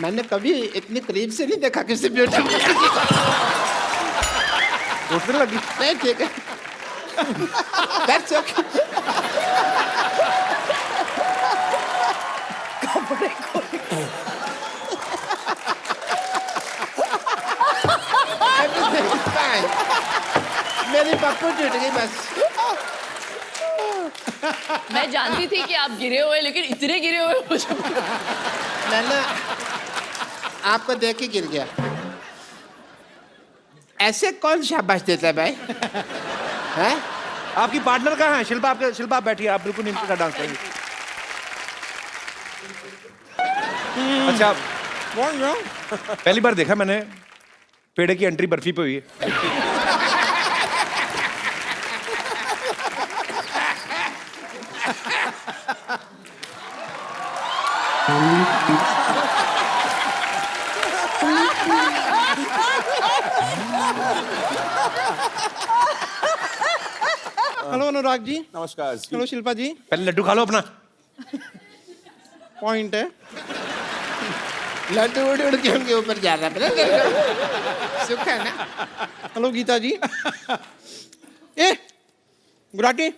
मैंने कभी इतनी करीब से नहीं देखा किसी ब्यूटीफुल लड़की को। उठने लगी। नहीं ठीक है। That's okay. कपड़े खोल Everything is fine. मेरी पप्पू टूट गई बस। मैं जानती थी कि आप गिरे हुए, लेकिन इतने गिरे हुए मुझे मैंने आपको देख के गिर गया। ऐसे कौन शाबाश देता है भाई? हैं? आपकी पार्टनर कहाँ है? शिल्पा आप बैठिए, आप बिल्कुल नीचे का डांस करेंगे। अच्छा, पहली बार देखा मैंने पेड़े की एंट्री बर्फी पे हुई है। हेलो अनुराग जी। नमस्कार। हेलो शिल्पा जी। पहले लड्डू खा लो अपना। पॉइंट है। लड्डू उड़ उड़ के उनके ऊपर जा रहा है। सुख है ना? हेलो गीता जी। ए गुराटी,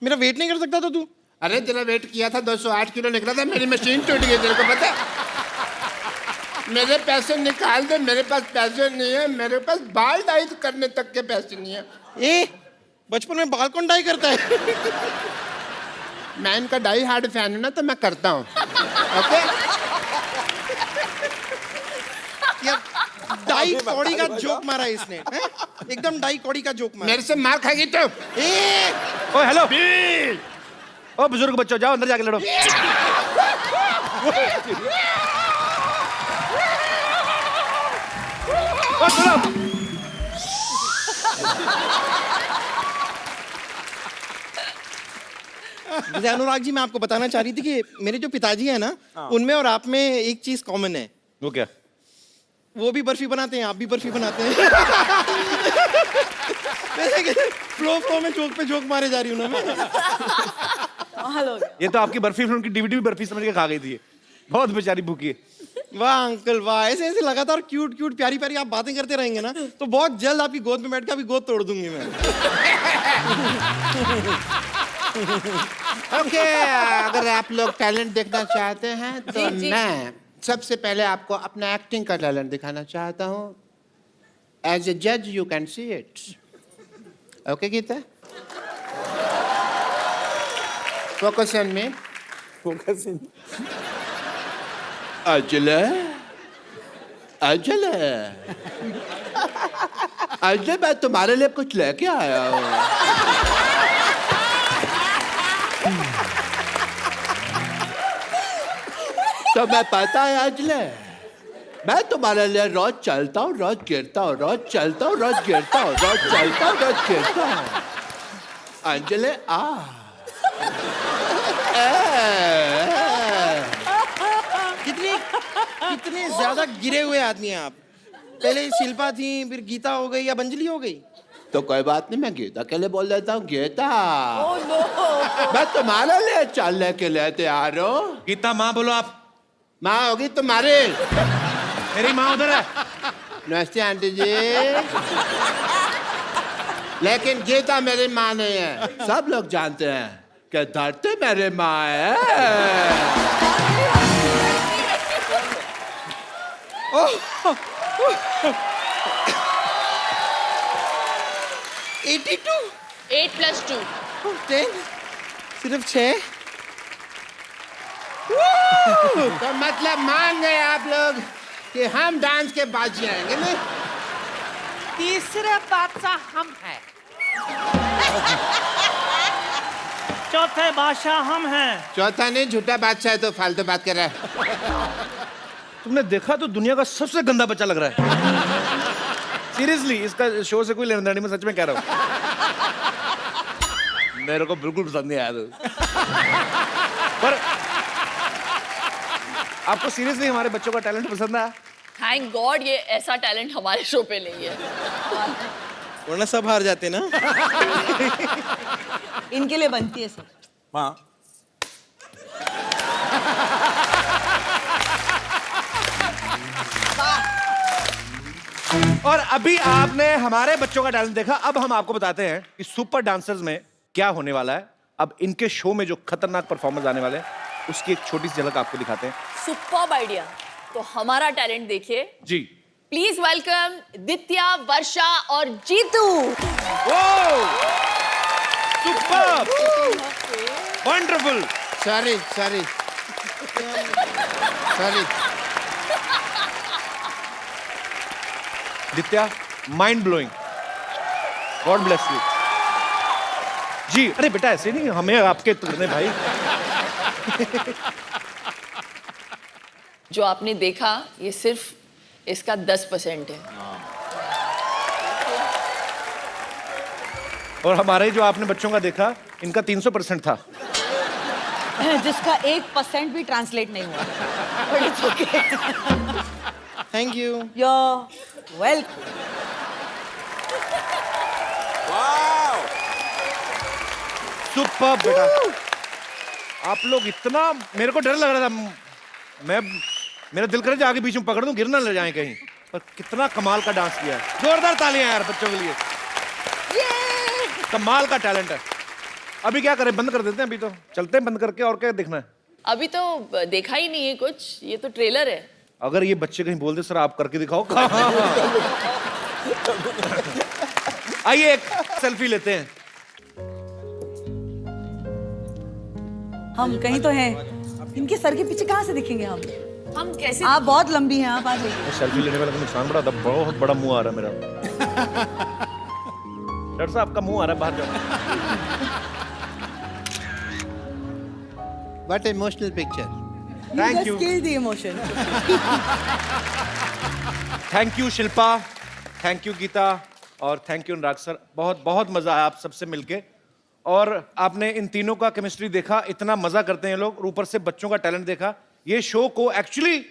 मेरा वेट नहीं कर सकता था तू? अरे तेरा वेट किया था 208 किलो निकला था, मेरी मशीन टूट गई, तेरे को पता है? मेरे पैसे निकाल दे, मेरे पास पैसे नहीं है, मेरे पास बाल डाई करने तक के पैसे नहीं है। ए बचपन में बाल कौन डाई करता है? मैं इनका डाई हार्ड फैन हूं ना, तो मैं करता हूँ। ओके? डाई कौड़ी का जोक मारा है इसने, हैं? एकदम डाई कौड़ी का जोक मारा। मेरे से मार खाएगी तो? ए ओ हेलो, ओ बुजुर्ग बच्चों, जाओ अंदर जाके लड़ो। ओ चलो। जैसे अनुराग जी, मैं आपको बताना चाह रही थी कि मेरे जो पिताजी हैं ना, उनमें और आप में एक चीज कॉमन है। वो क्या? वो भी बर्फी बनाते हैं, आप भी बर्फी बनाते हैं। वैसे कि फ्लो में जोक पे जोक मारे जा रही हूँ ना मैं। हेलो। ये तो आपकी बर्फी फिल्म की डीवीडी भी बर्फी समझ के खा गई थी। बहुत बेचारी भूखी है। वाह अंकल वाह, ऐसे ऐसे लगातार क्यूट क्यूट प्यारी प्यारी आप बातें करते रहेंगे ना, तो बहुत जल्द आपकी गोद में बैठ के आपकी गोद तोड़ दूंगी मैं। ओके, अगर आप लोग टैलेंट देखना चाहते हैं तो जी। मैं सबसे पहले आपको अपना एक्टिंग का टैलेंट दिखाना चाहता हूँ। एज ए जज you can see it. Okay Geeta? Focus on me. Focus in. अजले अजले अजले, मैं तुम्हारे लिए कुछ लेके आया हूँ। तो मैं पता है अजले, मैं तुम्हारे लिए रोज चलता हूँ, रोज गिरता हूँ, रोज चलता हूँ, रोज गिरता हूँ, रोज चलता हूँ, रोज गिरता हूँ। अंजले आ कितने ज्यादा गिरे हुए आदमी हैं आप। पहले शिल्पा थी, फिर गीता हो गई, अब अंजलि हो गई। तो कोई बात नहीं, मैं गीता के लिए बोल देता हूँ। Geeta, oh no. मैं तुम्हारे लिए चलने के लिए तैयार हूँ। गीता माँ बोलो आप। माँ होगी तुम्हारी। मेरी माँ उधर है। नमस्ते आंटी जी। लेकिन गीता मेरी माँ नहीं है। सब लोग जानते हैं कि धरती मेरी माँ है। 82 8 + 2 10 सिर्फ 6। तो मतलब मान गए आप लोग कि हम डांस के बाजी आएंगे नहीं? तीसरे बादशाह हम हैं। चौथे बादशाह हम हैं। चौथा नहीं, झूठा बादशाह है तो फालतू बात कर रहा है। तुमने देखा तो दुनिया का सबसे गंदा बच्चा लग रहा है। सीरियसली, इसका शो से कोई लेना देना नहीं, मैं सच में कह रहा हूँ। मेरे को बिल्कुल पसंद नहीं आया तो। पर आपको सीरियसली हमारे बच्चों का टैलेंट पसंद आया? थैंक गॉड ये ऐसा टैलेंट हमारे शो पे नहीं है। वरना सब हार जाते ना। इनके लिए बनती है सर। माँ और अभी आपने हमारे बच्चों का टैलेंट देखा, अब हम आपको बताते हैं कि सुपर डांसर्स में क्या होने वाला है। अब इनके शो में जो खतरनाक परफॉर्मेंस आने वाले हैं उसकी एक छोटी सी झलक आपको दिखाते हैं। Superb idea. तो हमारा टैलेंट देखिए जी। प्लीज वेलकम दित्या, वर्षा और Jeetu. Superb, wonderful. Sorry sorry sorry. Ditya, mind blowing, god bless you. जी, अरे बेटा ऐसे नहीं, हमें आपके करने भाई। जो आपने देखा ये सिर्फ इसका 10% है। और हमारे जो आपने बच्चों का देखा, इनका 300% था। जिसका 1% भी ट्रांसलेट नहीं हुआ। But it's okay. Thank you. You're welcome. Superb बेटा। आप लोग इतना, मेरे को डर लग रहा था, मेरा दिल करे आगे बीच में पकड़ दूं, गिर ना ले जाए कहीं। पर कितना कमाल का डांस किया है। जोरदार तालियां यार बच्चों के लिए। कमाल का टैलेंट है। अभी क्या करें, बंद कर देते हैं? अभी तो चलते हैं बंद करके, और क्या देखना है? अभी तो देखा ही नहीं है कुछ, ये तो ट्रेलर है। अगर ये बच्चे कहीं बोल दे सर आप करके दिखाओ। आइए एक सेल्फी लेते हैं। हम कहीं तो हैं। इनके सर के पीछे कहाँ से दिखेंगे हम? हम कैसे? आप बहुत लंबी हैं, आप आ जाइए। सेल्फी लेने वाला का नुकसान बड़ा था, बहुत बड़ा मुंह आ रहा है मेरा। डॉक्टर साहब आपका मुंह आ रहा है, बाहर जाओ। What emotional picture. Thank you. Kill the emotion. Thank you Shilpa, thank you Geeta, और थैंक यू अनुराग सर। बहुत बहुत मजा आया आप सबसे मिलके। और आपने इन तीनों का केमिस्ट्री देखा, इतना मजा करते हैं लोग, और ऊपर से बच्चों का टैलेंट देखा। ये शो को एक्चुअली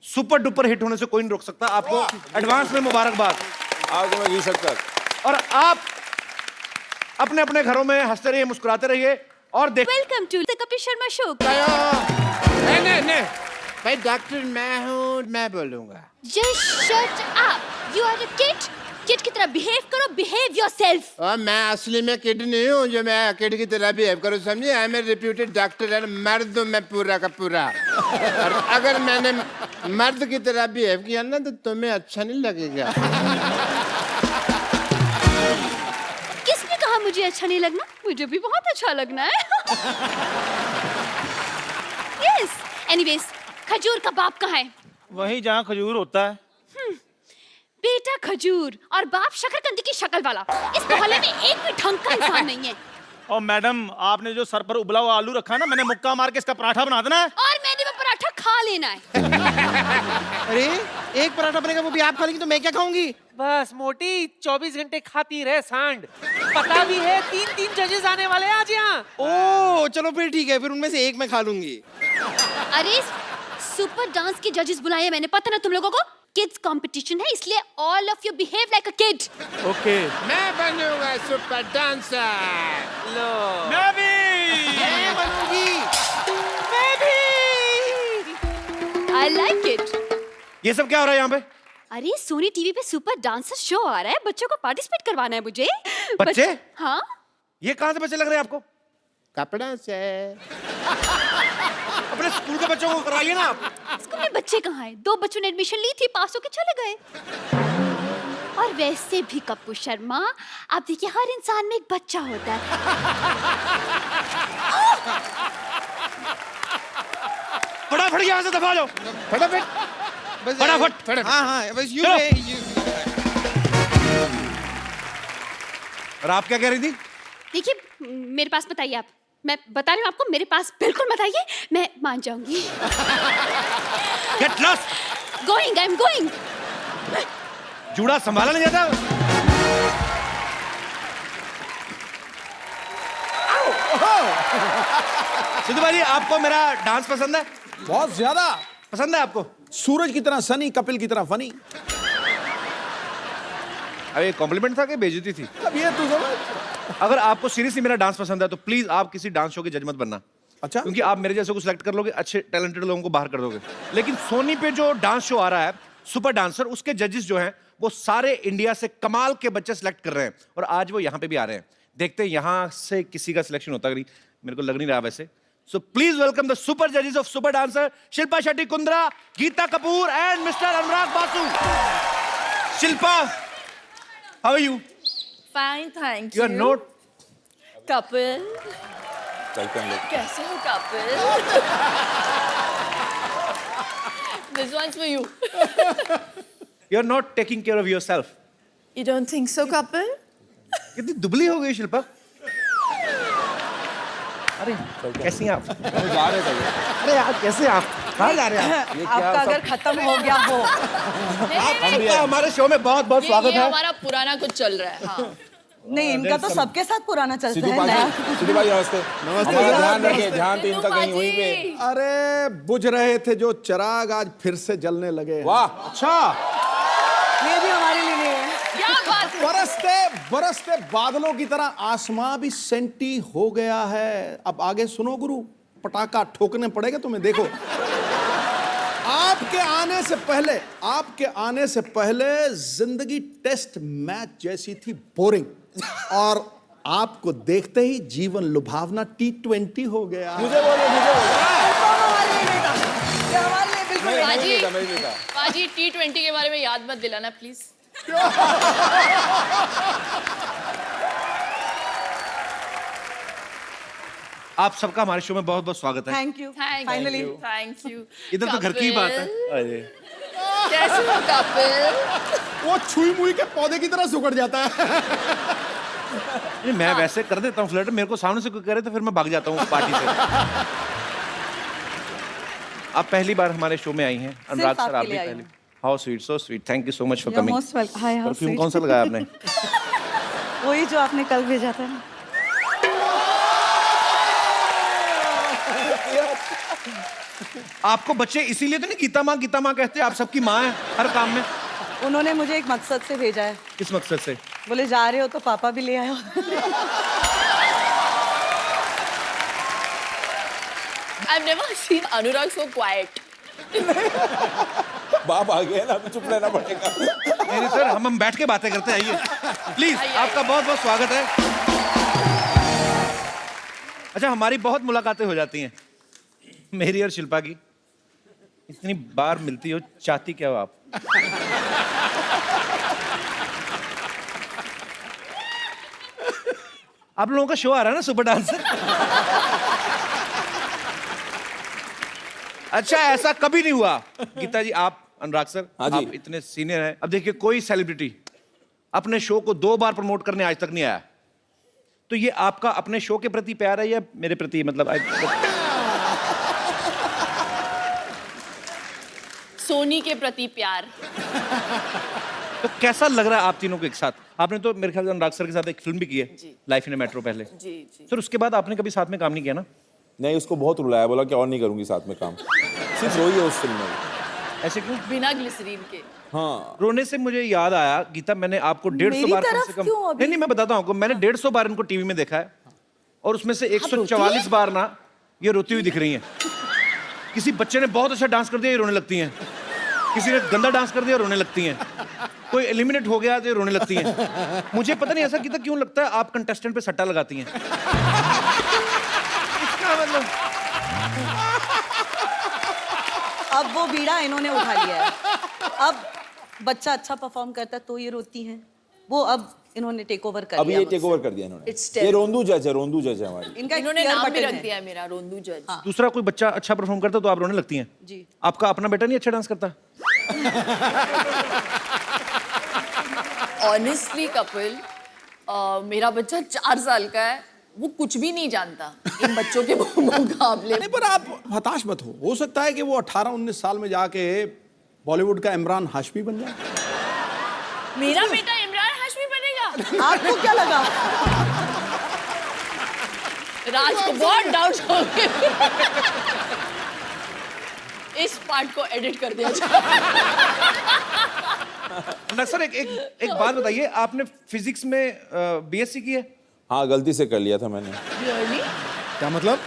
सुपर डुपर हिट होने से कोई नहीं रोक सकता। आपको एडवांस में मुबारकबाद। आपको मैं जी सकता। और आप अपने अपने घरों में हंसते रहिए, मुस्कुराते रहिए, और देख। Welcome to the Kapil Sharma show. नहीं भाई, डॉक्टर मैं हूँ, मैं बोलूंगा। Just shut up, you are a kid. Kid की तरह बिहेव करो, बिहेव योरसेल्फ। और मैं असली में किड नहीं हूँ जो मैं किड की तरह बिहेव करूँ, समझे? I am a reputed doctor and मर्द हूँ मैं पूरा का पूरा। और अगर मैंने मर्द की तरह बिहेव किया ना तो तुम्हें अच्छा नहीं लगेगा। किसने कहा मुझे अच्छा नहीं लगना? मुझे भी बहुत अच्छा लगना है। यस। एनीवेज, खजूर का बाप कहाँ है? वहीं जहाँ खजूर होता है। बेटा खजूर और बाप शकरकंदी की शक्ल वाला। इस मोहल्ले में एक भी ढंग का इंसान नहीं है। और मैडम, आपने जो सर पर उबला हुआ आलू रखा है ना, मैंने मुक्का मार के इसका पराठा बना देना है। और मैंने वो पराठा खा लेना है। अरे एक पराठा बनेगा, वो भी आप खा लेंगी तो मैं क्या खाऊंगी? बस मोटी 24 घंटे खाती रहे सांड। पता भी है 3 जजेस आने वाले हैं आज यहाँ। ओ चलो फिर ठीक है, फिर उनमें से एक मैं खा लूंगी। अरे सुपर डांस के जजेस बुलाए हैं मैंने, पता ना तुम लोगों को? किड्स कंपटीशन है, इसलिए all of you behave like a kid. Okay. मैं बनूंगा सुपर डांसर। लो मैं भी। मैं बनूंगी। मैं भी। I like it. ये सब क्या हो रहा है यहाँ पे? अरे सोनी टीवी पे सुपर डांसर शो आ रहा है, बच्चों को पार्टिसिपेट करवाना है मुझे। बच्चे? हाँ। ये कहाँ से बच्चे लग रहे हैं आपको? कपड़ा से। अपने स्कूल के बच्चों को कराइए ना आप। स्कूल में बच्चे कहाँ हैं? 2 बच्चों ने एडमिशन ली थी, पास होके चले गए। और वैसे भी कपूर शर्मा, आप देखिए हर इंसान में एक बच्चा होता है। फटाफट यहाँ से दबा लो। फटाफट बस फटाफट। हाँ हाँ बस यूं चलो। है, और आप क्या कह रही थी? देखिए मेरे पास बताइए आप, मैं बता रही हूँ आपको, मेरे पास बिल्कुल बताइए, मैं मान जाऊंगी। Get lost. Going, I am going. जूड़ा संभाला नहीं जाता। सिद्धू भाई, आपको मेरा डांस पसंद है? बहुत ज्यादा पसंद है आपको? सूरज की तरह सनी, कपिल की तरह फनी। अरे कॉम्प्लीमेंट था कि बेइज्जती थी? अब ये तू समझ। अगर आपको सीरियसली मेरा डांस पसंद है तो प्लीज आप किसी डांस शो के जज मत बनना। अच्छा। क्योंकि आप मेरे जैसे को सिलेक्ट कर लोगे, अच्छे टैलेंटेड लोगों को बाहर कर दोगे। लेकिन सोनी पे जो डांस शो आ रहा है सुपर डांसर, उसके जजेस जो हैं वो सारे इंडिया से कमाल के बच्चे सिलेक्ट कर रहे हैं और आज वो यहाँ पे भी आ रहे हैं। देखते हैं यहाँ से किसी का सिलेक्शन होता है, मेरे को लग नहीं रहा वैसे। So please welcome the super जजेस of super dancer Shilpa Shetty Kundra, Geeta Kapoor and mister Anurag Basu. Shilpa, how are you? Fine, thank you are not Kapil. चलते हैं लोग। कैसे हो Kapil? This one's for you. You are not taking care of yourself. You don't think so, Kapil? कितनी दुबली हो गई शिल्पा। अरे कैसी हैं आप? जा रहे थे। अरे यार कैसे आप? कहाँ जा रहे हैं आप? आपका अगर खत्म हो गया हो आपका हमारे शो में बहुत बहुत स्वागत ये है। हमारा पुराना कुछ चल रहा है। हाँ। नहीं, इनका तो सबके साथ पुराना चलता सिद्धू है नया। भाई, सिद्धू भाई नमस्ते। हमारा ध्यान रखिए, ध्यान तो इनका कहीं वहीं पे। अरे बुझ रहे थे जो चिराग आज फिर से जलने लगे। वाह, अच्छा। ये भी हमारे लिए नहीं है। क्या बात है? बरसते बरसते बादलों की तरह आसमां भी सेंटी हो गया है। अब आगे सुनो गुरु, पटाखा ठोकने पड़ेगा तुम्हें। देखो, आपके आने से पहले जिंदगी टेस्ट मैच जैसी थी, बोरिंग, और आपको देखते ही जीवन लुभावना T20 हो गया। ये हमारे लिए नहीं था। ये हमारे लिए बिल्कुल नहीं। बाजी T20 के बारे में याद मत दिलाना प्लीज। आप सबका हमारे शो में बहुत बहुत स्वागत है। Thank you. Thank finally you, thank you. इधर तो घर की ही बात है। कैसे हो कपिल? वो छुई मुई के पौधे की तरह सुखड़ जाता है। नहीं, मैं वैसे कर देता हूँ फ्लर्ट, मेरे को सामने से कोई करे तो फिर मैं भाग जाता हूँ पार्टी से। आप पहली बार हमारे शो में आई हैं अनुराग सर, आप भी पहली। How sweet, so sweet, thank you so much for coming. Perfume कौन सा लगाया आपने? वही जो आपने कल भेजा था ना। आपको बच्चे इसीलिए तो नहीं गीता माँ कहते, आप सबकी माँ है हर काम में। उन्होंने मुझे एक मकसद से भेजा है। किस मकसद से? बोले जा रहे हो तो पापा भी ले आयो। I've never seen Anurag so quiet. बाप आ गया ना, अभी चुप रहना पड़ेगा। नहीं सर, हम बैठ के बातें करते हैं, आइए प्लीज। आपका बहुत बहुत स्वागत है। अच्छा, हमारी बहुत मुलाकातें हो जाती हैं, मेरी और शिल्पा की। इतनी बार मिलती हो, चाहती क्या हो आप? आप लोगों का शो आ रहा है ना सुपर डांसर। अच्छा, ऐसा कभी नहीं हुआ गीता जी, आप अनुराग सर, हाँ जी। आप इतने सीनियर हैं। अब देखिए, कोई सेलिब्रिटी अपने शो को 2 बार प्रमोट करने आज तक नहीं आया, तो ये आपका अपने शो के प्रति प्यार है या मेरे प्रति? मतलब सोनी के प्रति प्यार। तो कैसा लग रहा है आप तीनों को एक साथ? आपने तो मेरे ख्याल से अनुराग सर के साथ एक फिल्म भी की है, लाइफ इन ए मेट्रो पहले। जी जी। सर, उसके बाद आपने कभी साथ में काम नहीं किया ना? नहीं, उसको बहुत रुलाया, बोला कि और नहीं करूंगी साथ में काम। सिर्फ रोई है उस फिल्म में। ऐसे क्यों? बिना ग्लिसरीन के। हाँ, रोने से मुझे याद आया गीता, मैंने आपको 150 बार कम से कम, नहीं मैं बताता हूँ आपको, मैंने 150 बार इनको टीवी में देखा है और उसमें से 144 बार ना ये रोती हुई दिख रही हैं। किसी बच्चे ने बहुत अच्छा डांस कर दिया, ये रोने लगती हैं। किसी ने गंदा डांस कर दिया, रोने लगती हैं। कोई एलिमिनेट हो गया तो ये रोने लगती हैं। मुझे पता नहीं ऐसा गीता क्यों लगता है आप कंटेस्टेंट पे सट्टा लगाती हैं। इसका मतलब अब वो बीड़ा इन्होंने उठा लिया है। अब बच्चा अच्छा परफॉर्म करता है तो ये रोती हैं। वो अब इन्होंने टेक ओवर कर अब लिया। ये टेक ओवर कर दिया इन्होंने। It's ये रोंदू जज है हमारी। इनका इन्होंने clear नाम भी button रख है। दिया है मेरा, रोंदू जज। दूसरा कोई बच्चा अच्छा परफॉर्म करता तो आप रोने लगती हैं? जी। आपका अपना बेटा नहीं अच्छा डांस करता? ऑनेस्टली कपिल, मेरा बच्चा 4 साल का है, वो कुछ भी नहीं जानता इन बच्चों के मुकाबले। नहीं, पर आप हताश मत हो सकता है कि वो 18-19 साल में जाके बॉलीवुड का इमरान हाशमी बन जाए। मेरा बेटा इमरान हाशमी बनेगा? आपको क्या लगा? राज को बहुत डाउट हो गए। इस पार्ट को एडिट कर दिया जाए। सर, एक बात बताइए, आपने फिजिक्स में बीएससी की है? हाँ, गलती से कर लिया था मैंने। Really? क्या मतलब?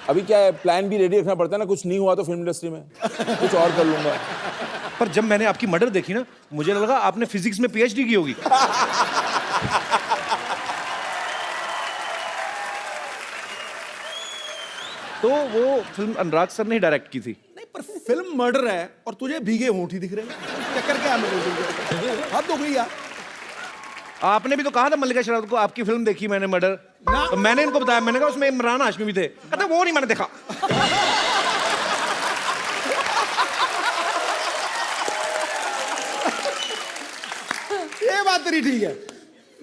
अभी क्या है, प्लान भी रेडी रखना पड़ता है ना, कुछ नहीं हुआ तो फिल्म इंडस्ट्री में कुछ और कर लूंगा। पर जब मैंने आपकी मर्डर देखी ना, मुझे लगा आपने फिजिक्स में पीएचडी की होगी। तो वो फिल्म अनुराग सर ने डायरेक्ट की थी। नहीं, पर फिल्म मर्डर है और तुझे भीगे होंठ ही दिख रहे हैं, चक्कर क्या है मेरे? हद हो गई यार। आपने भी तो कहा था मल्लिका शेरावत को, आपकी फिल्म देखी मैंने मर्डर, तो मैंने इनको बताया, मैंने कहा उसमें इमरान हाशमी भी थे, कहते वो नहीं मैंने देखा। ये बात तेरी ठीक है।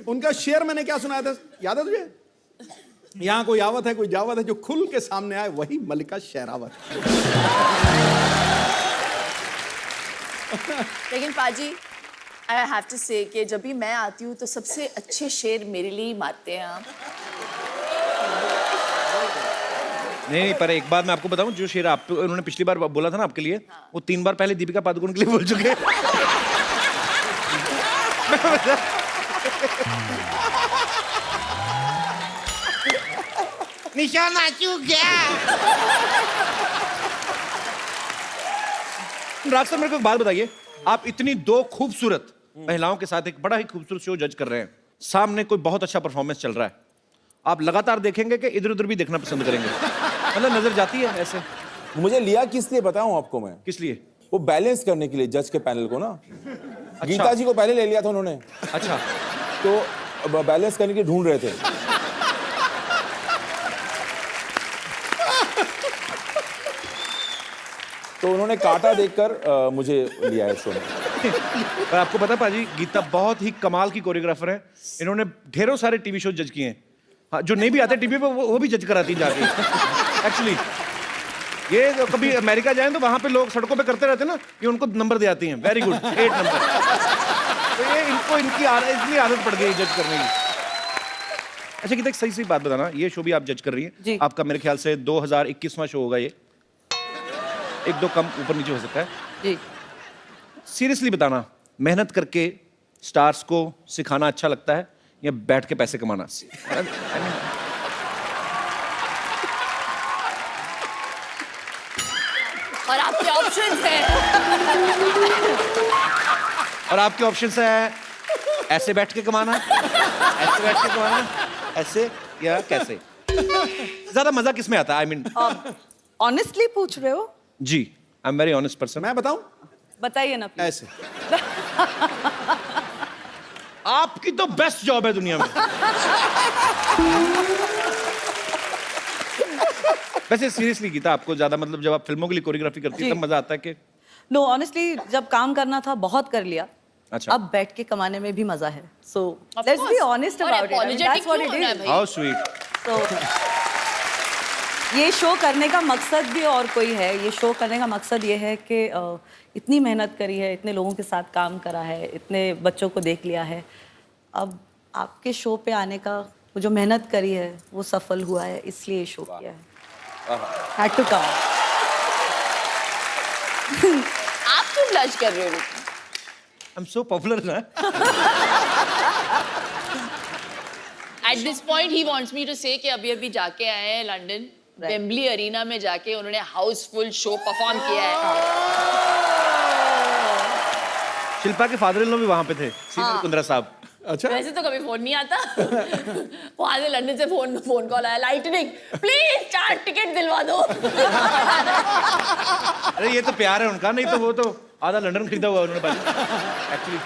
उनका शेर मैंने क्या सुनाया था, याद है तुझे? यहाँ कोई आवत है, कोई जावत है, जो खुल के सामने आए वही मल्लिका शेरावत। लेकिन पाजी, आई हैव टू से कि जब भी मैं आती हूँ तो सबसे अच्छे शेर मेरे लिए ही मारते हैं आप। नहीं, पर एक बात मैं आपको बताऊं, जो शेर आप उन्होंने पिछली बार बोला था ना आपके लिए, वो 3 बार पहले दीपिका पादुकोण के लिए बोल चुके हैं। निशाना चूक गया। राज सर, मेरे को एक बात बताइए, आप इतनी 2 खूबसूरत महिलाओं के साथ एक बड़ा ही खूबसूरत शो जज कर रहे हैं, सामने कोई बहुत अच्छा परफॉर्मेंस चल रहा है, आप लगातार देखेंगे कि इधर उधर भी देखना पसंद करेंगे? मतलब नजर जाती है ऐसे? मुझे लिया किस लिए बताऊं आपको मैं? किस लिए? वो बैलेंस करने के लिए जज के पैनल को ना। गीता जी को पहले ले लिया था उन्होंने। अच्छा। तो बैलेंस करने के ढूंढ रहे थे। तो उन्होंने काटा देखकर मुझे लिया है शो में। पर आपको पता पाजी, गीता बहुत ही कमाल की कोरियोग्राफर है, इन्होंने ढेरों सारे टीवी शो जज किए हैं। हाँ, जो नहीं भी आते टीवी पे वो भी जज कराती जाके। एक्चुअली ये तो कभी अमेरिका जाएं तो वहां पे लोग सड़कों पे करते रहते हैं ना, ये उनको नंबर दे आती हैं, वेरी गुड 8 नंबर। तो ये इनको इतनी आदत पड़ गई जज करने की। अच्छा गीता, एक सही बात बताना, ये शो भी आप जज कर रही हैं, आपका मेरे ख्याल से 2021वां शो होगा ये, 1-2 कम ऊपर नीचे हो सकता है जी। सीरियसली बताना, मेहनत करके स्टार्स को सिखाना अच्छा लगता है या बैठ के पैसे कमाना? और आपके ऑप्शंस हैं। और आपके ऑप्शंस है ऐसे बैठ के कमाना, ऐसे बैठ के कमाना, ऐसे या कैसे? ज्यादा मजा किसमें आता है? आई मीन ऑनेस्टली पूछ रहे हो? जी, I am very honest person. मैं बताऊं? बताइए ना please। ऐसे। आपकी तो बेस्ट जॉब है दुनिया में। वैसे सीरियसली गीता, आपको ज्यादा मतलब जब आप फिल्मों के लिए कोरियोग्राफी करती है तब मजा आता है कि? नो, ऑनेस्टली जब काम करना था बहुत कर लिया। अच्छा। अब बैठ के कमाने में भी मजा है। So let's be honest about it. That's what it is. How sweet. तो ये शो करने का मकसद भी और कोई है। ये शो करने का मकसद ये है कि इतनी मेहनत करी है, इतने लोगों के साथ काम करा है, इतने बच्चों को देख लिया है, अब आपके शो पे आने का वो जो मेहनत करी है वो सफल हुआ है, इसलिए ये शो किया है। Had to come. आप क्यों ब्लश कर रहे हो? I'm so popular ना। At this point he wants me to say कि अभी जाके आए हैं लंदन, वेम्बली अरीना में जाके उन्होंने हाउसफुल शो परफॉर्म किया है। शिल्पा के फादर इन लॉ भी वहां पे थे, सीनियर कुंद्रा साहब। अच्छा। वैसे तो कभी फोन नहीं आता। वहां से लंदन से फोन कॉल आया, लाइटनिंग प्लीज 4 टिकट दिलवा दो। अरे ये तो प्यार है उनका, नहीं तो वो तो आधा लंदन खरीदा हुआ उन्होंने एक्चुअली।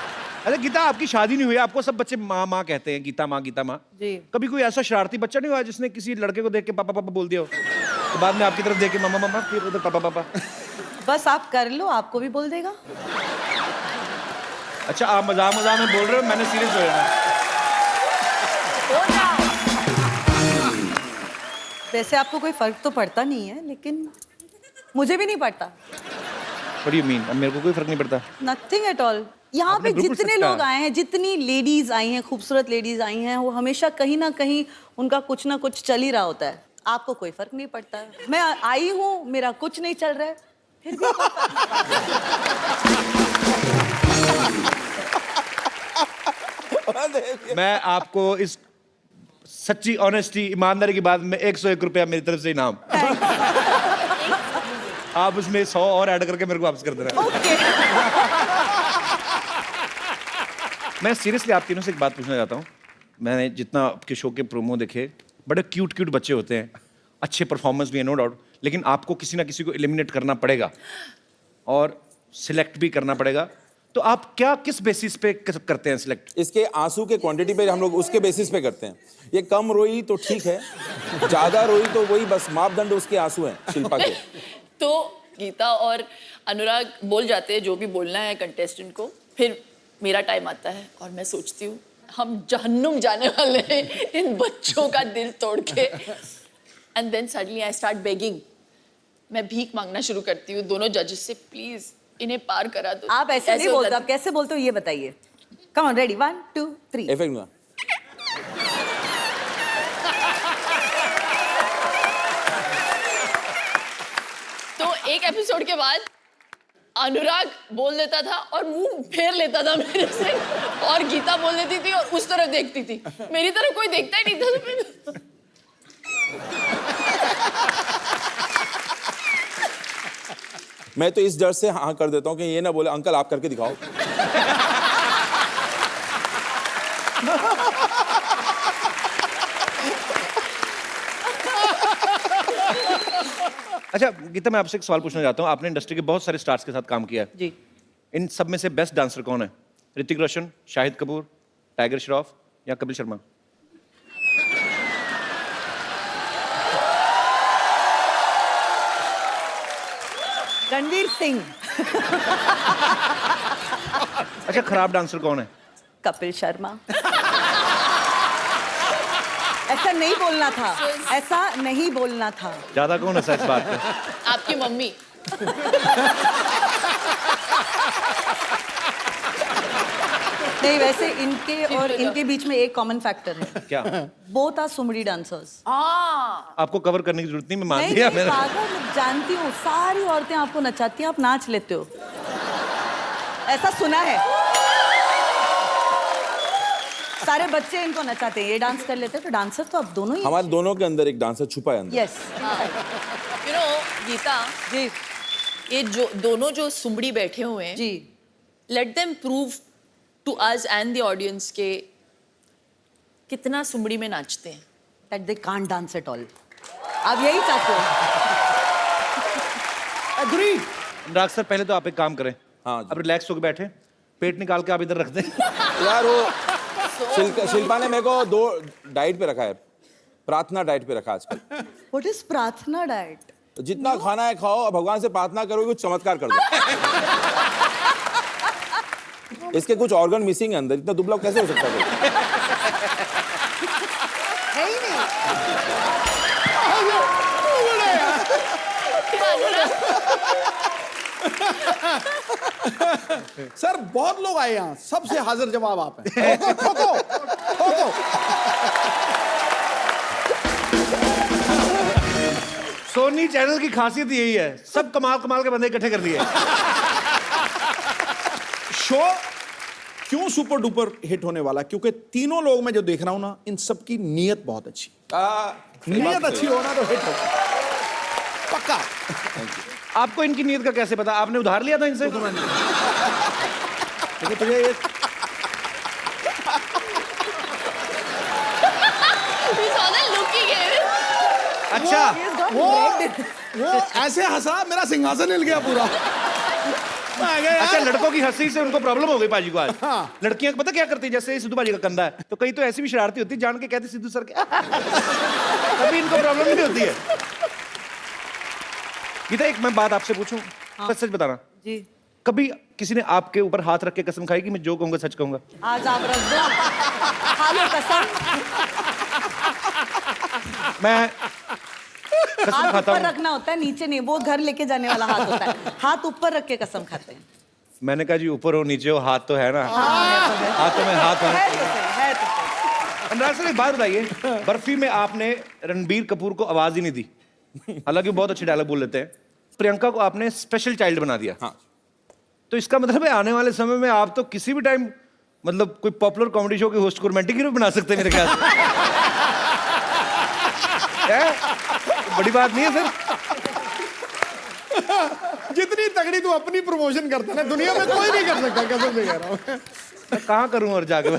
अरे गीता, आपकी शादी नहीं हुई, आपको सब बच्चे माँ माँ कहते हैं, गीता माँ गीता माँ। जी। कभी कोई ऐसा शरारती बच्चा नहीं हुआ जिसने किसी लड़के को देख के पापा पापा बोल दिया हो, तो बाद में आपकी तरफ देख के मामा मामा, फिर उधर पापा पापा? बस आप कर लो, आपको भी बोल देगा। अच्छा, आप मजाक में बोल रहे हो, मैंने सीरियस हो जाना। वैसे आपको कोई फर्क तो पड़ता नहीं है, लेकिन मुझे भी नहीं पड़ता। What do you mean? अब मेरे को कोई फर्क नहीं पड़ता। Nothing at all। यहाँ पे जितने लोग आए हैं, जितनी लेडीज आई हैं, खूबसूरत लेडीज आई हैं, वो हमेशा कहीं ना कहीं उनका कुछ ना कुछ चल ही रहा होता है। आपको कोई फर्क नहीं पड़ता है। मैं आई हूँ, मेरा कुछ नहीं चल रहा है, फिर भी मैं आपको इस सच्ची ऑनेस्टी ईमानदारी की बात में 101 रुपया मेरी तरफ से इनाम। आप उसमें 100 और ऐड करके मेरे को वापस कर देना। मैं सीरियसली आप तीनों से एक बात पूछना चाहता हूँ। मैंने जितना आपके शो के प्रोमो देखे, बड़े क्यूट क्यूट बच्चे होते हैं, अच्छे परफॉर्मेंस भी है नो डाउट, लेकिन आपको किसी ना किसी को एलिमिनेट करना पड़ेगा और सिलेक्ट भी करना पड़ेगा। तो आप क्या किस बेसिस पे करते हैं सिलेक्ट? इसके आंसू के क्वांटिटी पे हम लोग उसके बेसिस पे करते हैं। ये कम रोई तो ठीक है, ज्यादा रोई तो वही बस मापदंड उसके आंसू हैं शिल्पा के। तो गीता और अनुराग बोल जाते हैं जो भी बोलना है कंटेस्टेंट को, फिर मेरा टाइम आता है और मैं सोचती हूँ हम जहन्नुम जाने वाले हैं इन बच्चों का दिल तोड़ के। And then suddenly I start begging, मैं भीख मांगना शुरू करती हूँ दोनों जजेस से, प्लीज इन्हें पार करा दो। आप ऐसे नहीं बोलते, आप कैसे बोलते हो ये बताइए। Come on, ready, 1 2 3। इफेक्ट में तो एक एपिसोड के बाद अनुराग बोल देता था और मुंह फेर लेता था मेरे से, और गीता बोल देती थी और उस तरफ देखती थी, मेरी तरफ कोई देखता ही नहीं था। मैं तो इस डर से हाँ कर देता हूँ कि ये ना बोले अंकल आप करके दिखाओ। अच्छा गीता, मैं आपसे एक सवाल पूछना चाहता हूँ। आपने इंडस्ट्री के बहुत सारे स्टार्स के साथ काम किया है जी। इन सब में से बेस्ट डांसर कौन है? ऋतिक रोशन, शाहिद कपूर, टाइगर श्रॉफ या कपिल शर्मा? रणवीर सिंह। अच्छा खराब डांसर कौन है? कपिल शर्मा। ऐसा नहीं बोलना था, ऐसा नहीं बोलना था। ज्यादा कौन है सच बात पे? आपकी मम्मी। नहीं, वैसे इनके और इनके बीच में एक कॉमन फैक्टर है। क्या? बोथ आर सुमड़ी डांसर्स। आपको कवर करने की जरूरत नहीं, मैं मान नहीं, लिया। नहीं, मैंने पागल, जानती हूँ सारी औरतें आपको नचाती हैं, आप नाच लेते हो, ऐसा सुना है। सारे बच्चे इनको नचाते हैं, ये डांस कर लेते हैं, तो डांसर तो आप दोनों ही। हमारे दोनों के अंदर एक डांसर छुपा है अंदर। Yes. You know Geeta ji ये जो दोनों जो सुमड़ी बैठे हुए हैं, जी, let them prove to us and the audience के कितना सुमड़ी में नाचते हैं। That they can't dance at all. आप यही चाहते हो? एग्री। अनुराग सर पहले तो आप एक काम करें, हाँ जी। अब रिलैक्स होकर बैठे, पेट निकाल के आप इधर रख दें। यार वो शिल्पा ने मेरे को 2 डाइट पे रखा है, प्रार्थना डाइट पे रखा आजकल। व्हाट इज प्रार्थना डाइट? जितना खाना है खाओ और भगवान से प्रार्थना करो कुछ चमत्कार कर दो। इसके कुछ ऑर्गन मिसिंग है अंदर, इतना दुबला कैसे हो सकता है? है ही नहीं। सर बहुत लोग आए यहाँ, सबसे हाजिर जवाब आप हैं। ठोको ठोको। सोनी चैनल की खासियत यही है, सब कमाल कमाल के बंदे इकट्ठे कर दिए। शो क्यों सुपर डुपर हिट होने वाला? क्योंकि तीनों लोग मैं जो देख रहा हूं ना, इन सबकी नीयत बहुत अच्छी। नीयत अच्छी होना तो हिट होगा पक्का। आपको इनकी नीयत का कैसे पता? आपने उधार लिया था इनसे? लेकिन तुझे ये You saw the look he gave. अच्छा वो ऐसे हंसा मेरा सिंहासन हिल गया पूरा। अच्छा लड़कों की हंसी से उनको प्रॉब्लम हो गई पाजी को आज। हाँ। लड़कियां पता क्या करती है, जैसे सिद्धू बाजी का कंधा है तो कई तो ऐसी भी शरारती होती है, जान के कहती सिद्धू सर के। तभी इनको प्रॉब्लम नहीं होती है। गीता एक मैं बात आपसे पूछूं, सच सच बताना, जी कभी किसी ने आपके ऊपर हाथ रख के कसम खाई कि मैं जो कहूंगा सच कहूंगा? आज आप रख दो, खा लो कसम। मैं कसम हाथ खाता ऊपर हूं। रखना होता है, नीचे नहीं, वो घर लेके जाने वाला हाथ होता है। हाथ ऊपर रख के कसम खाते हैं। मैंने कहा जी ऊपर हो नीचे हो, हाथ तो है ना। हाथ तो में हाथ है है। तो सही, है तो सही। अनुराग सर एक बात बताइए, बर्फी में आपने रणबीर कपूर को आवाज ही नहीं दी, हालांकि बहुत अच्छे डायलॉग बोल लेते हैं। प्रियंका को आपने स्पेशल चाइल्ड बना दिया। हाँ। तो इसका मतलब है आने वाले समय में आप तो किसी भी टाइम मतलब कोई पॉपुलर कॉमेडी शो के होस्ट को रोमांटिक हीरो बना सकते हैं मेरे ख्याल से। बड़ी बात नहीं है सर। जितनी तगड़ी तू अपनी प्रमोशन करता है ना, दुनिया में कोई नहीं कर सकता, कसम से कह रहा हूँ। मैं कहाँ करूँ और जाके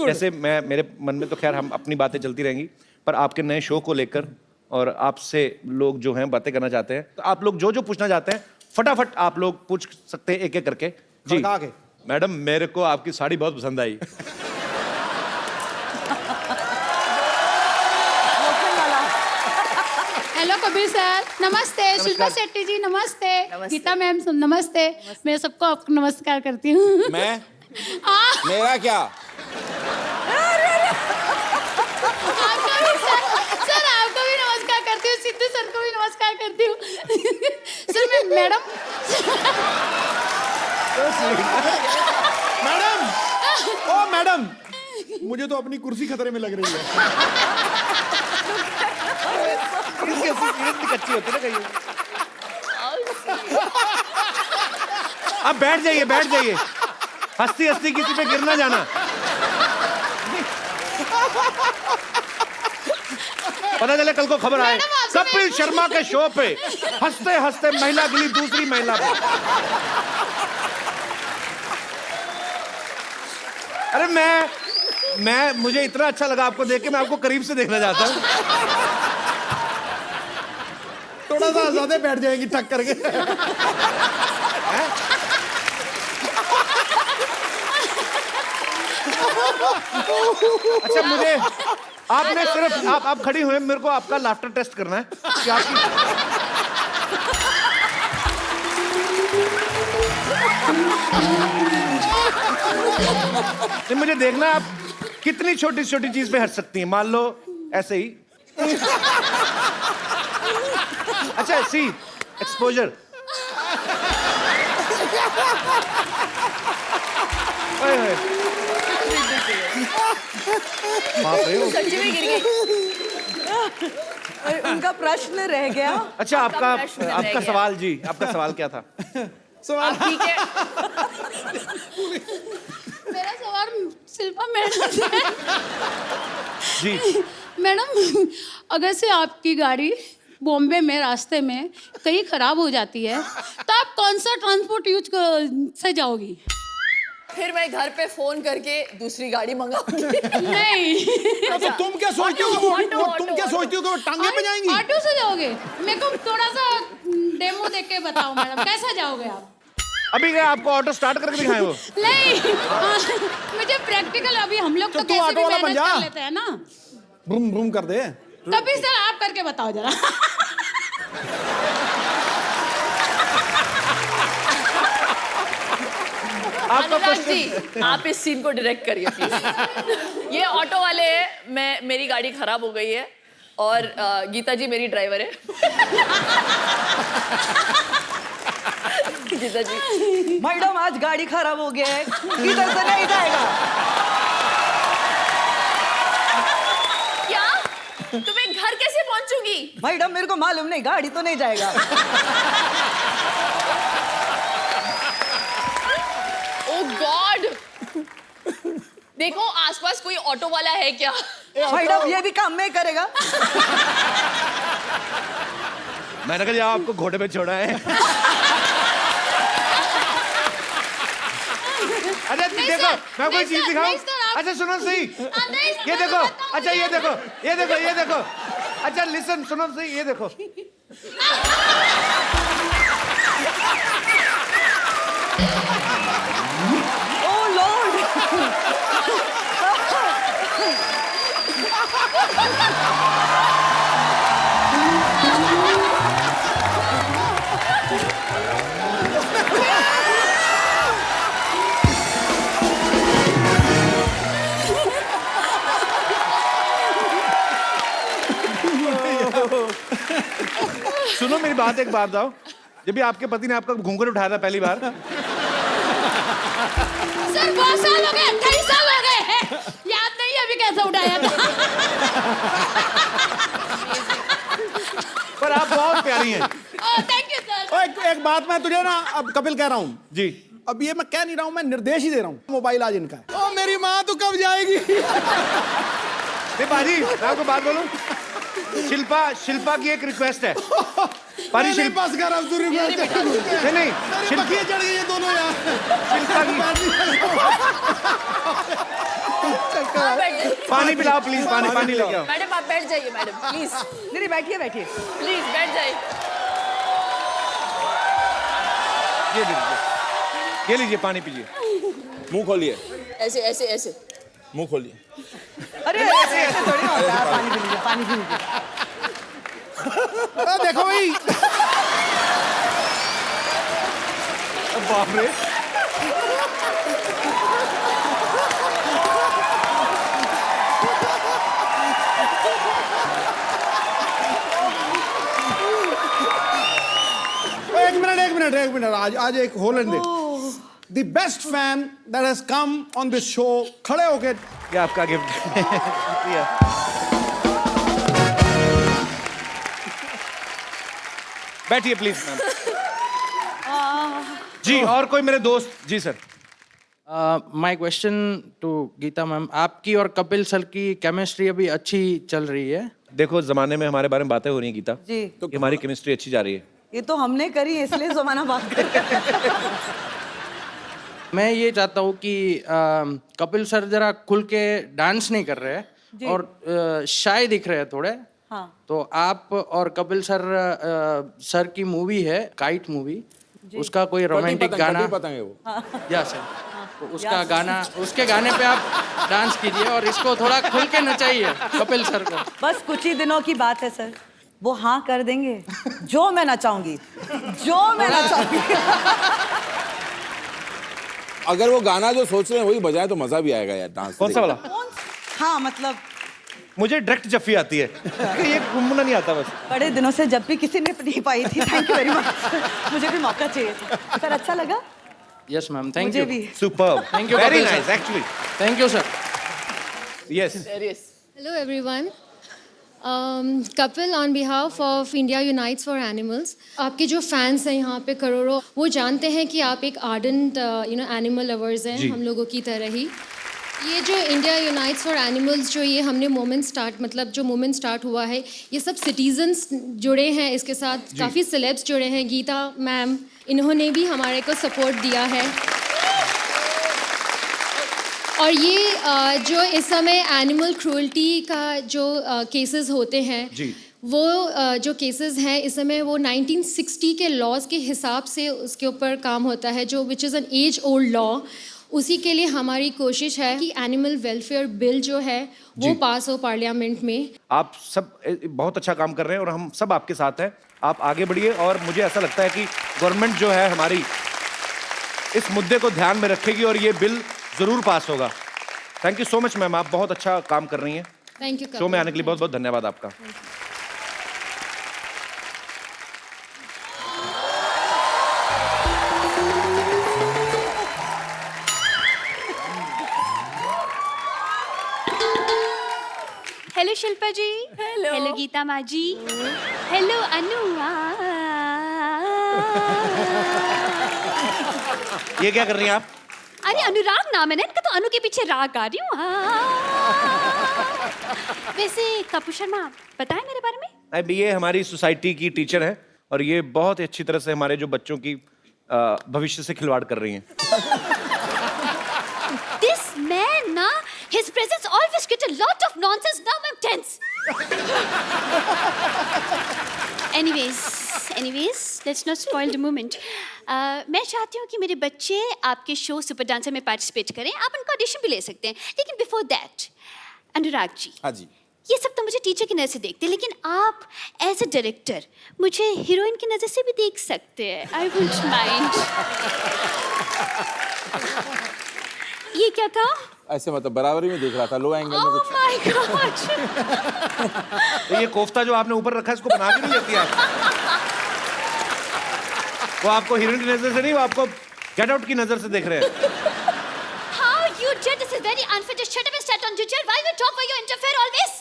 जैसे मैं, मेरे मन में तो खैर हम अपनी बातें चलती रहेंगी, पर आपके नए शो को लेकर और आपसे लोग जो हैं बातें करना चाहते हैं, तो आप लोग जो जो पूछना चाहते हैं फटाफट आप लोग पूछ सकते हैं एक एक करके। जी खड़का के। मैडम, मेरे को आपकी साड़ी बहुत पसंद आई। हेलो कबीर सर, नमस्ते। शिल्पा शेट्टी जी नमस्ते। गीता मैम नमस्ते। मैं सबको आपको नमस्कार करती हूँ। मैं मेरा क्या? आपका भी सर आपको भी नमस्कार करती हूँ। सिद्धू सर को भी नमस्कार करती हूँ। सर मैं मैडम मैडम, ओ मैडम, मुझे तो अपनी कुर्सी खतरे में लग रही है। कच्ची होती है ना कहीं। अब बैठ जाइए, बैठ जाइए, हंसती हंसती किसी पे गिर ना जाना। पता चले कल को खबर आए कपिल शर्मा के शो पे हंसते हंसते महिला गिरी दूसरी महिला पे। अरे मैं मुझे इतना अच्छा लगा आपको देख के, मैं आपको करीब से देखना चाहता हूँ। थोड़ा सा ज्यादा बैठ जाएंगी टक करके। अच्छा, मुझे आपने सिर्फ आप खड़ी हुए, मेरे को आपका लाफ्टर टेस्ट करना है कि आपकी नहीं, मुझे देखना है आप कितनी छोटी छोटी चीज पे हंस सकती हैं। मान लो ऐसे ही। अच्छा, सी एक्सपोजर। सच्ची में गिर गई। उनका प्रश्न रह गया। अच्छा, आपका प्रश्न रह आपका गया। सवाल जी, आपका सवाल क्या था? सवाल ठीक है। मेरा सवाल शिल्पा मैडम से है। जी मैडम, अगर से आपकी गाड़ी बॉम्बे में रास्ते में कहीं खराब हो जाती है तो आप कौन सा ट्रांसपोर्ट से जाओगी? फिर मैं घर पे फोन करके दूसरी गाड़ी मंगाऊंगी। नहीं, तो तुम क्या सोचती हो कि तुम क्या सोचती हो कि वो टांगे पे जाएंगी? ऑटो से जाओगे? मेरे को थोड़ा सा डेमो देख के बताओ मैडम, कैसा जाओगे आप? अभी क्या आपको ऑटो स्टार्ट करके दिखाएं वो? नहीं, मुझे प्रैक्टिकल, अभी हम लोग तो तू कैसे ऑटो भी वाला बन मैनेज जा। कर लेते हैं ना। ब्रूम ब्रूम कर दे। कभी सर आप करके बताओ जरा। अनुराग जी, आप इस सीन को डायरेक्ट करिए प्लीज। ये ऑटो वाले हैं, मेरी गाड़ी खराब हो गई है और गीता जी मेरी ड्राइवर है। गीता जी, मैडम आज गाड़ी खराब हो गया है, इधर से नहीं जाएगा। क्या? तो मैं घर कैसे पहुंचूंगी? मैडम मेरे को मालूम नहीं, गाड़ी तो नहीं जाएगा। ओह गॉड! देखो आसपास कोई ऑटो वाला है क्या? मैडम ये भी काम नहीं करेगा। मैंने कहा आपको घोड़े पे छोड़ा है। अच्छा देखो, मैं कोई चीज दिखाऊं? अच्छा सुनो सही, ये देखो। अच्छा ये देखो, ये देखो, ये देखो। अच्छा लिसन, सुनो सही, ये देखो। Oh lord. सुनो मेरी बात, एक बात बताओ, जब भी आपके पति ने आपका घूंघट उठाया था पहली बार, सर बहुत साल हो गए, 28 साल हो गए हैं। याद नहीं अभी कैसे उठाया था। पर आप बहुत प्यारी हैं। Thank you sir. एक बात मैं तुझे ना अब कपिल कह रहा हूँ जी। अब ये मैं कह नहीं रहा हूँ, मैं निर्देश ही दे रहा हूँ। मोबाइल आज इनका है। ओ मेरी माँ, तू कब जाएगी? बाजी, मैं आपको बात बोलूं, शिल्पा की एक रिक्वेस्ट है। नहीं, नहीं, बस कर अब दूरी नहीं मेरी बखिया चढ़ गई ये दोनों यार। शिल्पा की पानी पिलाओ प्लीज, पानी लेके आओ। मैडम आप बैठ जाइए मैडम प्लीज, नहीं बैठिए बैठिए। प्लीज बैठ जाइए। ये लीजिए पानी पीजिए। मुंह खोलिए, ऐसे ऐसे ऐसे मुंह खोलिए। अरे ऐसे थोड़ी होता है, पानी पी लीजिए, पानी पी लीजिए। देखो भाई, बाप रे, एक मिनट आज एक Holland the best fan that has come on this show, खड़े होके ये आपका गिफ्ट है। बैठिए प्लीज मैम। जी और कोई मेरे दोस्त? जी sir. My question to Geeta ma'am, आपकी और कपिल सर की केमिस्ट्री अभी अच्छी चल रही है? देखो जमाने में हमारे बारे में बातें हो रही हैं गीता, जी तो हमारी केमिस्ट्री अच्छी जा रही है। ये तो हमने करी है इसलिए जमाना बात कर रहे हैं। मैं ये चाहता हूँ कि कपिल सर जरा खुल के डांस नहीं कर रहे हैं और शाय दिख रहे हैं थोड़े। हाँ। तो आप और कपिल सर की मूवी है काइट मूवी, उसका कोई रोमांटिक गाना? पतंग है वो। या सर, तो उसका गाना, उसके गाने पे आप डांस कीजिए और इसको थोड़ा खुल के नचाइए कपिल सर को। बस कुछ ही दिनों की बात है सर, वो हाँ कर देंगे जो मैं नचाऊंगी, जो मैं नचाऊंगी। अगर वो गाना जो सोच रहे हैं वही बजाए तो मजा भी आएगा यार डांस। कौन सा वाला? हाँ मतलब मुझे डायरेक्ट जफ्फी आती है, ये घूमना नहीं आता बस। बड़े दिनों से जब भी किसी ने नहीं पाई थी। थैंक यू वेरी मच, मुझे भी मौका चाहिए था सर। अच्छा लगा? यस मैम, थैंक मुझे यू। भी। Superb, thank you, very nice actually. Thank you sir. Yes. Hello everyone. Kapil, on behalf of India Unites for Animals, आपके जो फैंस हैं यहाँ पे करोड़ों, वो जानते हैं कि आप एक आर्डेंट एनिमल लवर्स हैं हम लोगों की तरह ही। ये जो इंडिया यूनाइट्स फॉर एनिमल्स जो ये हमने मूवमेंट स्टार्ट हुआ है, ये सब सिटीजन्स जुड़े हैं इसके साथ, काफ़ी सेलेब्स जुड़े हैं। गीता मैम इन्होंने भी हमारे को सपोर्ट दिया है। और ये जो इस समय एनिमल क्रूअल्टी का जो केसेस होते हैं वो जो केसेस हैं इस समय वो 1960 के लॉज के हिसाब से उसके ऊपर काम होता है, जो which is an age old law. उसी के लिए हमारी कोशिश है कि एनिमल वेलफेयर बिल जो है वो पास हो पार्लियामेंट में। आप सब बहुत अच्छा काम कर रहे हैं और हम सब आपके साथ हैं, आप आगे बढ़िए। और मुझे ऐसा लगता है कि गवर्नमेंट जो है हमारी इस मुद्दे को ध्यान में रखेगी और ये बिल जरूर पास होगा। Thank you so much ma'am, आप बहुत अच्छा काम कर रही हैं। Thank you. शो में आने के लिए बहुत बहुत धन्यवाद आपका। हेलो शिल्पा जी। हेलो गीता माँ जी। हेलो अनुआ। ये क्या कर रही हैं आप? अरे अनुराग नाम है ना इनका, तो अनु के पीछे राग गा रही हूँ। वैसे कपूर शर्मा बताएं मेरे बारे में। अब ये हमारी सोसाइटी की टीचर है और ये बहुत ही अच्छी तरह से हमारे जो बच्चों की भविष्य से खिलवाड़ कर रही हैं। This man ना, his presence always get a lot of nonsense. Now I'm tense. Anyways, let's not spoil the moment. मैं चाहती हूँ कि मेरे बच्चे आपके शो सुपर डांसर में पार्टिसिपेट करें। आप उनका ऑडिशन भी ले सकते हैं, लेकिन बिफोर दैट अनुराग जी। हाँ जी। ये सब तो मुझे टीचर की नज़र से देखते हैं, लेकिन आप एज अ डायरेक्टर मुझे हीरोइन की नज़र से भी देख सकते हैं। I wouldn't mind. ये क्या था? ऐसे मतलब बराबरी में देख रहा था, लो एंगल में Oh कुछ। my God! तो ये कोफ्ता जो आपने ऊपर रखा है इसको बना के नहीं लेती आप? वो आपको हीरोइन की नजर से नहीं, वो आपको गेट आउट की नजर से देख रहे हैं। How you did this is very unfair. Just shut up and stand on your chair. Why you talk? Why you interfere always?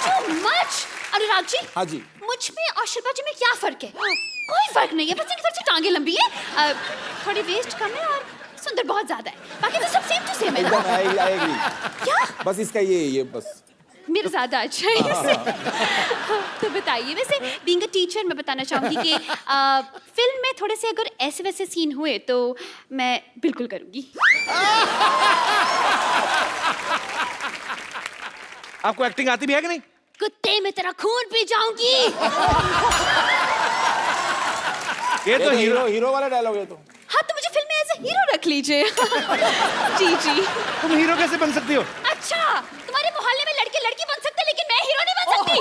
Too much. Anurag ji. हाँ जी। मुझ में और शिल्पा जी में क्या फर्क है? कोई फर्क नहीं है, बस इनकी थोड़ी सी टांगे लंबी है, थोड़ी वेस्ट कम है और सुंदर बहुत ज्यादा है। बाकी तो सब सेम टू सेम है ना? एकदम I agree। क्या? बस इसका ये बस मेरा ज्यादा अच्छा है इससे। तो बताइए, वैसे बीइंग अ टीचर मैं बताना चाहूंगी कि फिल्म में थोड़े से अगर ऐसे वैसे सीन हुए तो मैं बिल्कुल करूंगी। आपको एक्टिंग आती भी है कि नहीं? कुत्ते में तेरा खून पी जाऊंगी। ये तो हीरो वाला डायलॉग है तो। हाँ, तो मुझे फिल्म में एज ए हीरो रख लीजिए। जी जी। तुम हीरो कैसे बन सकती हो? अच्छा, तुम्हारे मोहल्ले में लड़के लड़की बन सकते हैं, लेकिन मैं हीरो नहीं बन सकती।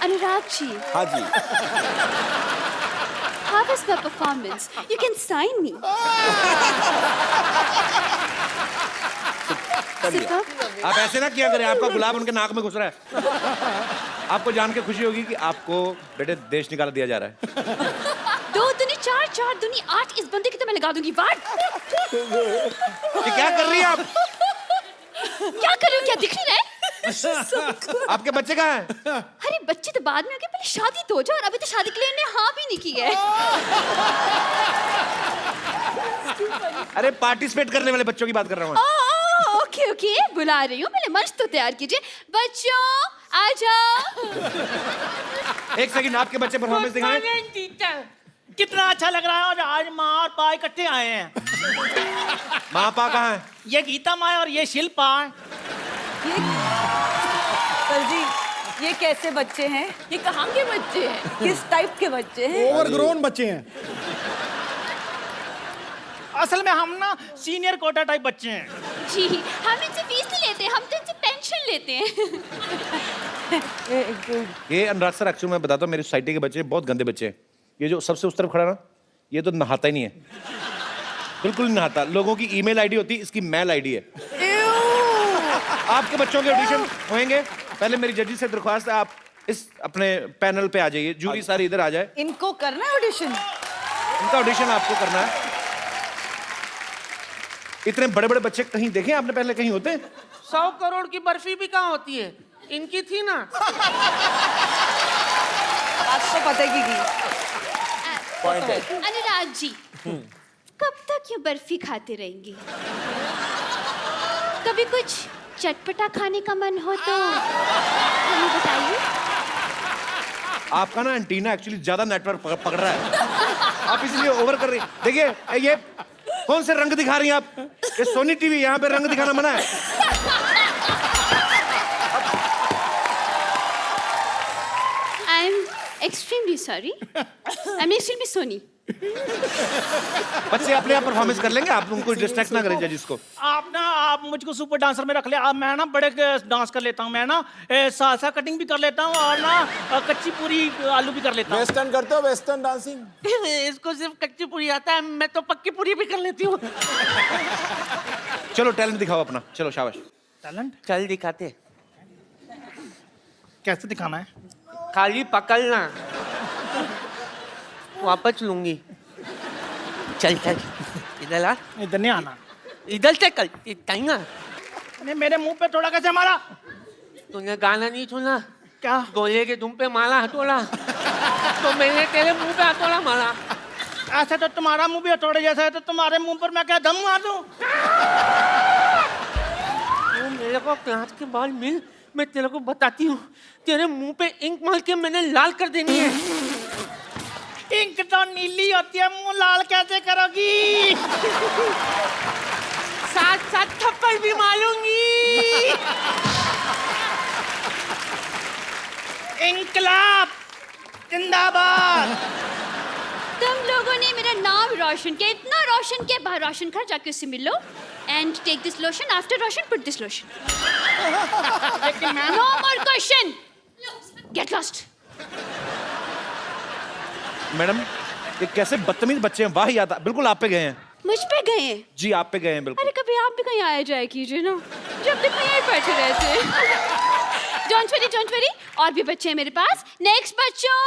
अनुराग जी। हाँ जी। How was my performance? You can sign me. आप ऐसे ना किया करें, आपका गुलाब उनके नाक में घुस रहा है। आपको जान के खुशी होगी कि आपको बेटे देश निकाल दिया जा रहा है। 2 दूनी 4, 4 दूनी 8, इस बंदे की तो मैं लगा दूंगी वाट। ये क्या कर रही है आप? क्या कर रही हूँ, क्या दिख नहीं रहा है? आपके बच्चे कहाँ हैं? अरे बच्चे तो बाद में होंगे, पहले शादी तो हो जाए, और अभी तो शादी के लिए इन्हें हाँ भी नहीं की है। अरे पार्टिसिपेट करने वाले बच्चों की बात कर रहा हूँ। ओके ओके, बुला रही हूँ, पहले मंच तो तैयार कीजिए। बच्चों आ जाओ। एक सेकंड, आपके बच्चे परफॉर्मेंस दिखाएं। कितना अच्छा लग रहा है, और आज माँ और पा इकट्ठे आए हैं। माँ पा कहाँ है? ये गीता माँ और ये शिल्पा। सर जी, ये कैसे बच्चे हैं? ये कहाँ के बच्चे हैं? किस टाइप के बच्चे हैं? ओवरग्रोन बच्चे हैं। असल में हम ना सीनियर कोटा टाइप बच्चे हैं। जी, हम इनसे फीस नहीं लेते, हम तो इनसे पेंशन लेते हैं। ये अनुराग सर, एक्चुअली मैं बताता हूँ, मेरी सोसाइटी के बच्चे बहुत गंदे बच्चे हैं। ये जो सबसे उस तरफ खड़ा ना, ये तो नहाता ही नहीं है, बिल्कुल नहीं नहाता। लोगों की ईमेल आईडी होती है, इसकी मेल आईडी है। आपके बच्चों के ऑडिशन होंगे, पहले मेरी जजी से दरख्वास्त है, आप इस अपने पैनल पे आ जाइए, जूरी सारी इधर आ जाए। इनको करना है ऑडिशन? इनका ऑडिशन आपको करना है। इतने बड़े बड़े बच्चे कहीं देखे आपने पहले, कहीं होते हैं? 100 करोड़ की बर्फी भी कहाँ होती है? इनकी थी ना। आपको पता है कि पॉइंट है। अनुराग जी, कब तक ये बर्फी खाते रहेंगी? कभी कुछ चटपटा खाने का मन हो तो हमें बताइए। आपका ना एंटीना एक्चुअली ज्यादा नेटवर्क पकड़ रहा है, आप इसलिए ओवर कर रही। देखिए ये कौन से रंग दिखा रही हैं आप? ये सोनी टीवी, यहाँ पे रंग दिखाना मना है। I am extremely sorry, I am extremely Sony. बच्चे अपने आप परफॉर्मेंस कर लेंगे, आप उनको डिस्ट्रैक्ट ना करें जजिस को। आप मुझको सुपर डांसर में रख ले। मैं ना बड़े डांस कर लेता हूँ, मैं ना सालसा कटिंग भी कर लेता हूँ, और ना कच्ची पूरी आलू भी कर लेता हूँ। वेस्टर्न करते हो? Western dancing? इसको सिर्फ कच्ची पूरी आता है, मैं तो पक्की पूरी भी कर लेती हूँ। चलो टैलेंट दिखाओ अपना, चलो शाबाश। टैलेंट चल दिखाते। कैसे दिखाना है? खाली पकड़ना, वापस लूंगी। चल चल, इधर आ। इधर नहीं आना। इधर से कल कहना। अरे मेरे मुंह पे थोड़ा कैसे मारा? तूने गाना नहीं सुना क्या? गोले के तुम पे मारा हथौड़ा, तो मैंने तेरे मुंह पे हथौड़ा मारा। ऐसा तो तुम्हारा मुंह भी हथौड़े जैसा है, तो तुम्हारे मुंह पर मैं क्या दम मार दूं? तू मेरे को क्लास के बाद मिल, मैं तेरे को बताती हूँ। तेरे मुंह पे इंक मार के मैंने लाल कर देनी है। इंक तो नीली होती है, मुंह लाल कैसे करोगी? साथ साथ थप्पड़ भी मारूंगी। इंकलाब जिंदाबाद। तुम लोगों ने मेरा नाम रोशन किया, इतना रोशन किया। बाहर रोशन घर जाके उससे मिल लो। And take this lotion, after Roshan put this lotion. No more question, get lost. Madam, ये कैसे बदतमीज बच्चे हैं, वाह याद, बिल्कुल आप पे गए हैं। मुझ पे गए हैं? जी आप पे गए हैं बिल्कुल। अरे कभी आप भी कहीं आया जाए कीजिए ना, जब तक यहीं बैठे रहते। डोंट वरी, और भी बच्चे हैं मेरे पास। नेक्स्ट बच्चों।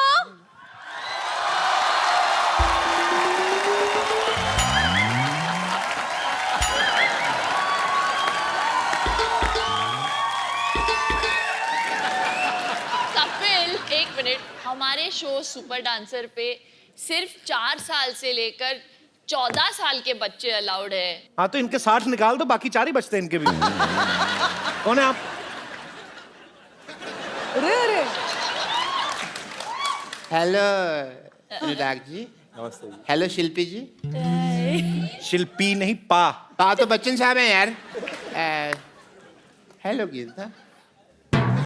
कपिल, एक मिनट, हमारे शो सुपर डांसर पे सिर्फ 4 साल से लेकर 14 साल के बच्चे अलाउड है। हाँ तो इनके 60 निकाल दो, बाकी 4 ही बचते हैं इनके भी। कौन है आप? हेलो अनुराग जी। नमस्ते जी। हेलो शिल्पी जी। शिल्पी नहीं, पा। तो बच्चन साहब हैं यार। हेलो गीता।